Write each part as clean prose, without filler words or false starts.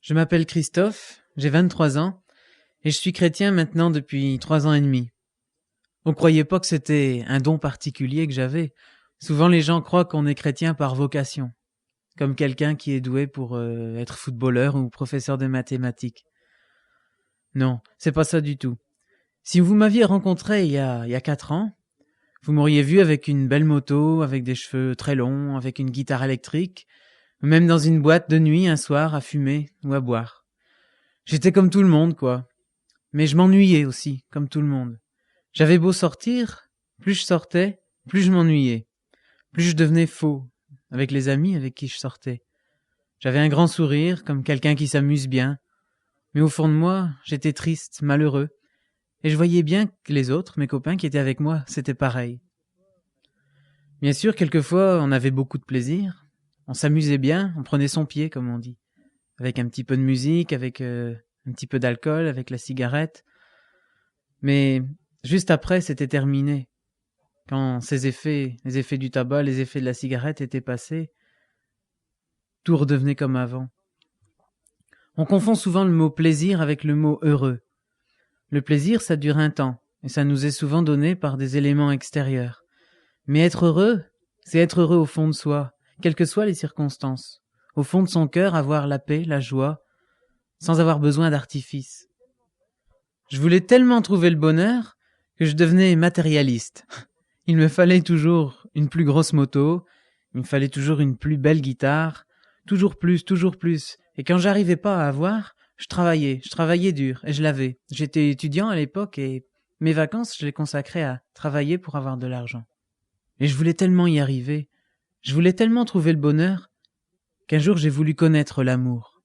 Je m'appelle Christophe, j'ai 23 ans, et je suis chrétien maintenant depuis 3 ans et demi. On croyait pas que c'était un don particulier que j'avais. Souvent les gens croient qu'on est chrétien par vocation, comme quelqu'un qui est doué pour être footballeur ou professeur de mathématiques. Non, c'est pas ça du tout. Si vous m'aviez rencontré il y a 4 ans, vous m'auriez vu avec une belle moto, avec des cheveux très longs, avec une guitare électrique, ou même dans une boîte de nuit un soir à fumer ou à boire. J'étais comme tout le monde, quoi. Mais je m'ennuyais aussi, comme tout le monde. J'avais beau sortir, plus je sortais, plus je m'ennuyais. Plus je devenais faux, avec les amis avec qui je sortais. J'avais un grand sourire, comme quelqu'un qui s'amuse bien. Mais au fond de moi, j'étais triste, malheureux. Et je voyais bien que les autres, mes copains qui étaient avec moi, c'était pareil. Bien sûr, quelquefois, on avait beaucoup de plaisir. On s'amusait bien, on prenait son pied, comme on dit. Avec un petit peu de musique, avec un petit peu d'alcool, avec la cigarette. Mais juste après, c'était terminé. Quand ces effets, les effets du tabac, les effets de la cigarette étaient passés, tout redevenait comme avant. On confond souvent le mot plaisir avec le mot heureux. Le plaisir, ça dure un temps, et ça nous est souvent donné par des éléments extérieurs. Mais être heureux, c'est être heureux au fond de soi, quelles que soient les circonstances. Au fond de son cœur, avoir la paix, la joie, sans avoir besoin d'artifice. Je voulais tellement trouver le bonheur que je devenais matérialiste. Il me fallait toujours une plus grosse moto, il me fallait toujours une plus belle guitare, toujours plus, toujours plus. Et quand j'arrivais pas à avoir, je travaillais dur, et je l'avais. J'étais étudiant à l'époque et mes vacances, je les consacrais à travailler pour avoir de l'argent. Et je voulais tellement y arriver, je voulais tellement trouver le bonheur, qu'un jour j'ai voulu connaître l'amour.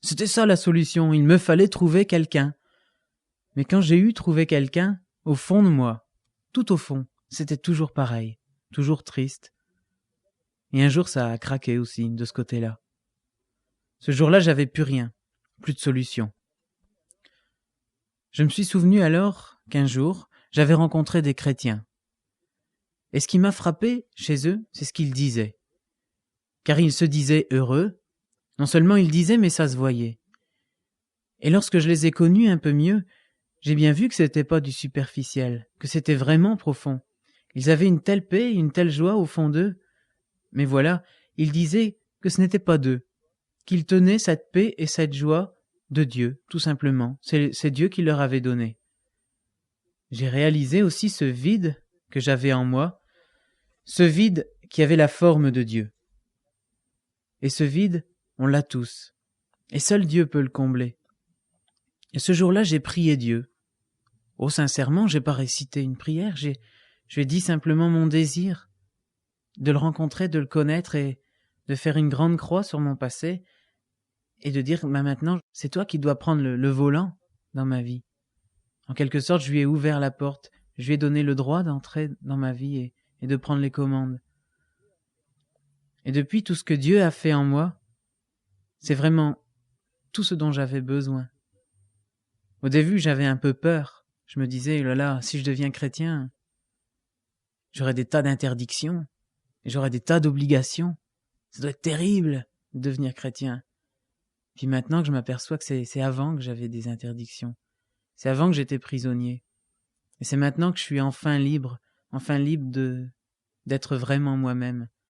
C'était ça la solution, il me fallait trouver quelqu'un. Mais quand j'ai eu trouvé quelqu'un, au fond de moi, tout au fond, c'était toujours pareil, toujours triste. Et un jour ça a craqué aussi, de ce côté-là. Ce jour-là, j'avais plus rien, plus de solution. Je me suis souvenu alors qu'un jour, j'avais rencontré des chrétiens. Et ce qui m'a frappé chez eux, c'est ce qu'ils disaient. Car ils se disaient heureux, non seulement ils disaient, mais ça se voyait. Et lorsque je les ai connus un peu mieux, j'ai bien vu que c'était pas du superficiel, que c'était vraiment profond. Ils avaient une telle paix, une telle joie au fond d'eux. Mais voilà, ils disaient que ce n'était pas d'eux, qu'ils tenaient cette paix et cette joie de Dieu, tout simplement. C'est Dieu qui leur avait donné. J'ai réalisé aussi ce vide que j'avais en moi, ce vide qui avait la forme de Dieu. Et ce vide, on l'a tous. Et seul Dieu peut le combler. Et ce jour-là, j'ai prié Dieu. Oh, sincèrement, j'ai pas récité une prière, je lui ai dit simplement mon désir de le rencontrer, de le connaître et de faire une grande croix sur mon passé et de dire, maintenant, c'est toi qui dois prendre le volant dans ma vie. En quelque sorte, je lui ai ouvert la porte, je lui ai donné le droit d'entrer dans ma vie et de prendre les commandes. Et depuis, tout ce que Dieu a fait en moi, c'est vraiment tout ce dont j'avais besoin. Au début, j'avais un peu peur. Je me disais, oh là là, si je deviens chrétien, j'aurai des tas d'interdictions, et j'aurai des tas d'obligations. Ça doit être terrible de devenir chrétien. Puis maintenant que je m'aperçois que c'est avant que j'avais des interdictions. C'est avant que j'étais prisonnier. Et c'est maintenant que je suis enfin libre d'être vraiment moi-même.